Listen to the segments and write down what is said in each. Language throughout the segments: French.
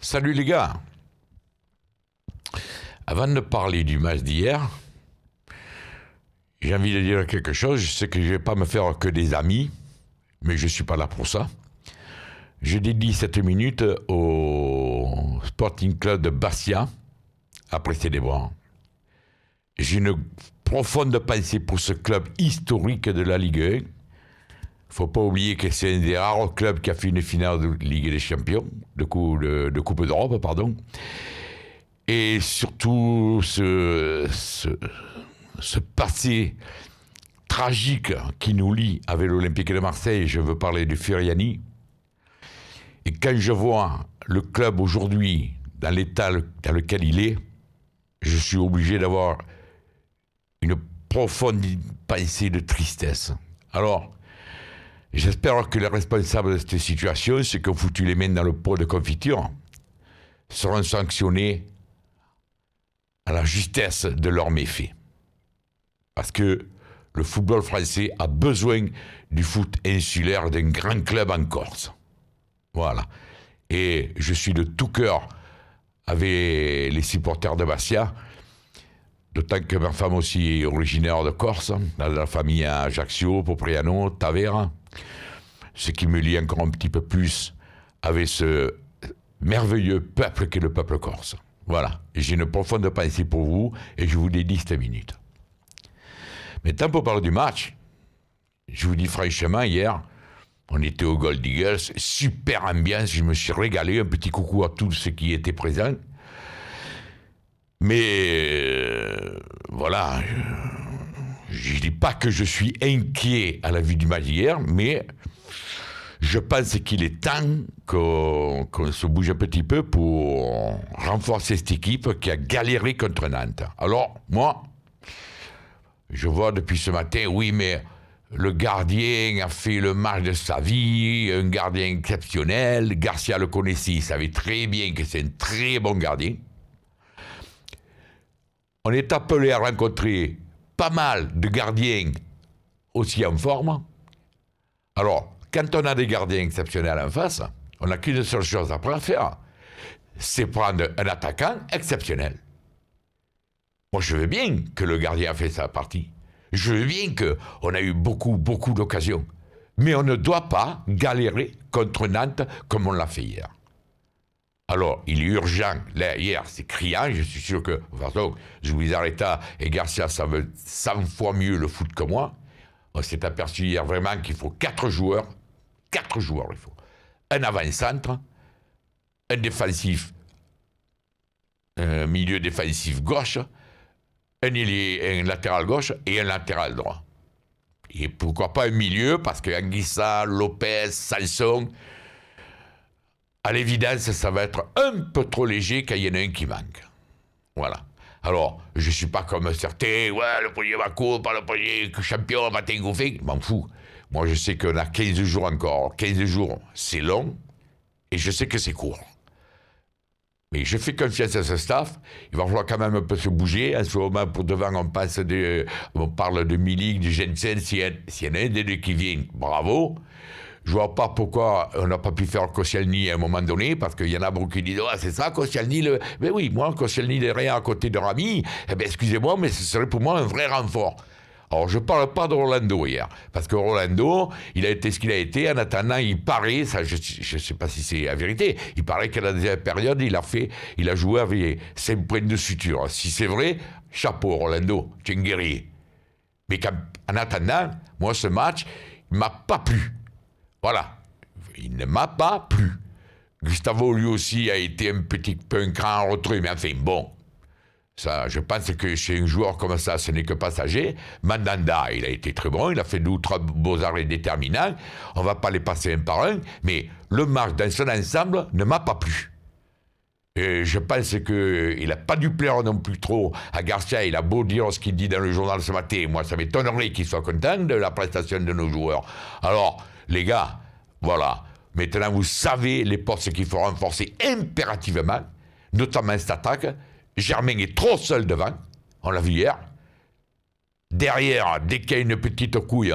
Salut les gars. Avant de parler du match d'hier, j'ai envie de dire quelque chose. Je sais que je ne vais pas me faire que des amis, mais je ne suis pas là pour ça. Je dédie cette minute au Sporting Club de Bastia, après Célébran. J'ai une profonde pensée pour ce club historique de la Ligue 1. Il ne faut pas oublier que c'est un des rares clubs qui a fait une finale de Ligue des Champions, de Coupe d'Europe, pardon. Et surtout, ce passé tragique qui nous lie avec l'Olympique de Marseille, je veux parler de Furiani. Et quand je vois le club aujourd'hui, dans l'état dans lequel il est, je suis obligé d'avoir une profonde pensée de tristesse. Alors, j'espère que les responsables de cette situation, ceux qui ont foutu les mains dans le pot de confiture, seront sanctionnés à la justesse de leurs méfaits. Parce que le football français a besoin du foot insulaire d'un grand club en Corse. Voilà. Et je suis de tout cœur avec les supporters de Bastia, d'autant que ma femme aussi est originaire de Corse, dans la famille Ajaccio, Popriano, Tavera, ce qui me lie encore un petit peu plus avec ce merveilleux peuple qu'est le peuple corse. Voilà. J'ai une profonde pensée pour vous et je vous dédie cette minute. Maintenant, pour parler du match, je vous dis franchement, hier, on était au Gold Eagles, super ambiance, je me suis régalé, un petit coucou à tous ceux qui étaient présents. Mais voilà, je ne dis pas que je suis inquiet à la vue du match d'hier, mais je pense qu'il est temps qu'on se bouge un petit peu pour renforcer cette équipe qui a galéré contre Nantes. Alors, moi, je vois depuis ce matin, oui, mais le gardien a fait le match de sa vie, un gardien exceptionnel. Garcia le connaissait, il savait très bien que c'est un très bon gardien. On est appelé à rencontrer pas mal de gardiens aussi en forme. Alors, quand on a des gardiens exceptionnels en face, on n'a qu'une seule chose à faire, c'est prendre un attaquant exceptionnel. Moi, je veux bien que le gardien a fait sa partie. Je veux bien qu'on a eu beaucoup d'occasions. Mais on ne doit pas galérer contre Nantes comme on l'a fait hier. Alors, il est urgent. Là, hier, c'est criant. Je suis sûr que, de toute façon, Zubizarreta et Garcia savent 100 fois mieux le foot que moi. On s'est aperçu hier vraiment qu'il faut 4 joueurs. 4 joueurs, il faut. Un avant-centre, un défensif, un milieu défensif gauche, un latéral gauche et un latéral droit. Et pourquoi pas un milieu, parce que Anguissa, Lopez, Sanson, à l'évidence, ça va être un peu trop léger quand il y en a un qui manque. Voilà. Alors, je ne suis pas comme certains, ouais, le premier va coupe, le premier champion va t'engouffer. Je m'en fous. Moi, je sais qu'on a 15 jours encore. 15 jours, c'est long, et je sais que c'est court. Mais je fais confiance à ce staff. Il va falloir quand même un peu se bouger. En ce moment, pour devant, on parle de Milik, de Jensen. S'il y en a un des deux qui vient, bravo. Je ne vois pas pourquoi on n'a pas pu faire Koscielny à un moment donné, parce qu'il y en a beaucoup qui disent « Ah, c'est ça, Koscielny ?» Mais oui, moi, Koscielny derrière à côté de Rami, eh bien, excusez-moi, mais ce serait pour moi un vrai renfort. Alors, je ne parle pas de Rolando hier, parce que Rolando, il a été ce qu'il a été. En attendant, il paraît, ça, je ne sais pas si c'est la vérité, il paraît qu'à la deuxième période, il a joué avec 5 points de suture. Si c'est vrai, chapeau, Rolando, tu es un guerrier. Mais en attendant, moi, ce match, il ne m'a pas plu. Voilà, il ne m'a pas plu. Gustavo, lui aussi, a été un petit peu un cran en retrait, mais enfin, bon. Ça, je pense que chez un joueur comme ça, ce n'est que passager. Mandanda, il a été très bon, il a fait 2 ou 3 beaux arrêts déterminants. On ne va pas les passer un par un, mais le match dans son ensemble ne m'a pas plu. Et je pense qu'il n'a pas dû plaire non plus trop à Garcia. Il a beau dire ce qu'il dit dans le journal ce matin. Moi, ça m'étonnerait qu'il soit content de la prestation de nos joueurs. Alors, les gars, voilà. Maintenant, vous savez les postes qu'il faut renforcer impérativement, notamment cette attaque. Germain est trop seul devant, on l'a vu hier. Derrière, dès qu'il y a une petite couille,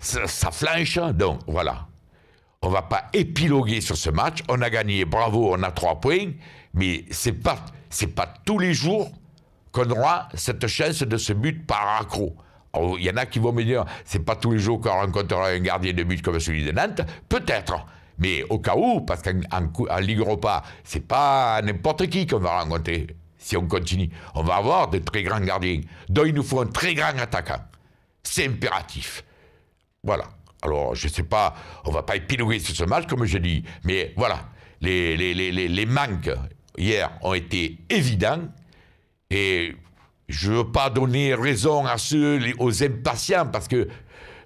ça flanche. Donc, voilà. On ne va pas épiloguer sur ce match. On a gagné, bravo, on a 3 points. Mais c'est pas tous les jours qu'on aura cette chance de ce but par accro. Il y en a qui vont me dire, c'est pas tous les jours qu'on rencontrera un gardien de but comme celui de Nantes. Peut-être. Mais au cas où, parce qu'en Ligue Europa, c'est pas n'importe qui qu'on va rencontrer. Si on continue, on va avoir de très grands gardiens. Donc il nous faut un très grand attaquant. C'est impératif. Voilà. Alors, je ne sais pas, on ne va pas épiloguer sur ce match, comme je dis, mais voilà, les manques hier ont été évidents, et je ne veux pas donner raison à aux impatients, parce que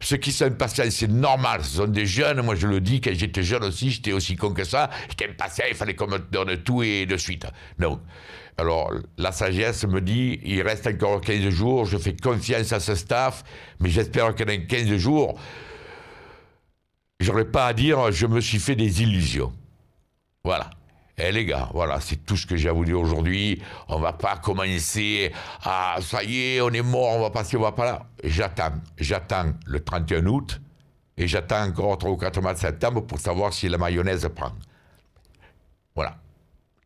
ceux qui sont impatients, c'est normal, ce sont des jeunes, moi je le dis, quand j'étais jeune aussi, j'étais aussi con que ça, j'étais impatient, il fallait qu'on me donne tout et de suite. Non. Alors, la sagesse me dit, il reste encore 15 jours, je fais confiance à ce staff, mais j'espère que dans 15 jours, j'aurais pas à dire, je me suis fait des illusions. Voilà. Eh les gars, voilà, c'est tout ce que j'ai à vous dire aujourd'hui. On va pas commencer à, ça y est, on est mort, on va passer, on va pas là. J'attends le 31 août et j'attends encore 3 ou 4 mois de septembre pour savoir si la mayonnaise prend. Voilà.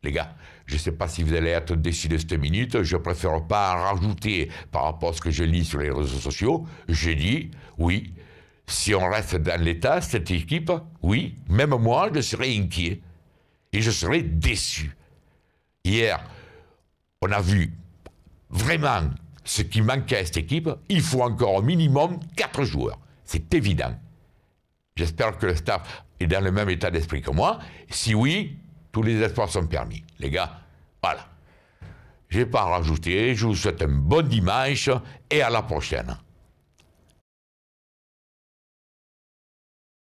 Les gars, je ne sais pas si vous allez être déçus de cette minute, je préfère pas en rajouter par rapport à ce que je lis sur les réseaux sociaux. J'ai dit, oui, si on reste dans l'état, cette équipe, oui, même moi, je serais inquiet. Et je serais déçu. Hier, on a vu vraiment ce qui manquait à cette équipe. Il faut encore au minimum 4 joueurs. C'est évident. J'espère que le staff est dans le même état d'esprit que moi. Si oui, tous les espoirs sont permis. Les gars, voilà. Je n'ai pas à rajouter. Je vous souhaite un bon dimanche et à la prochaine.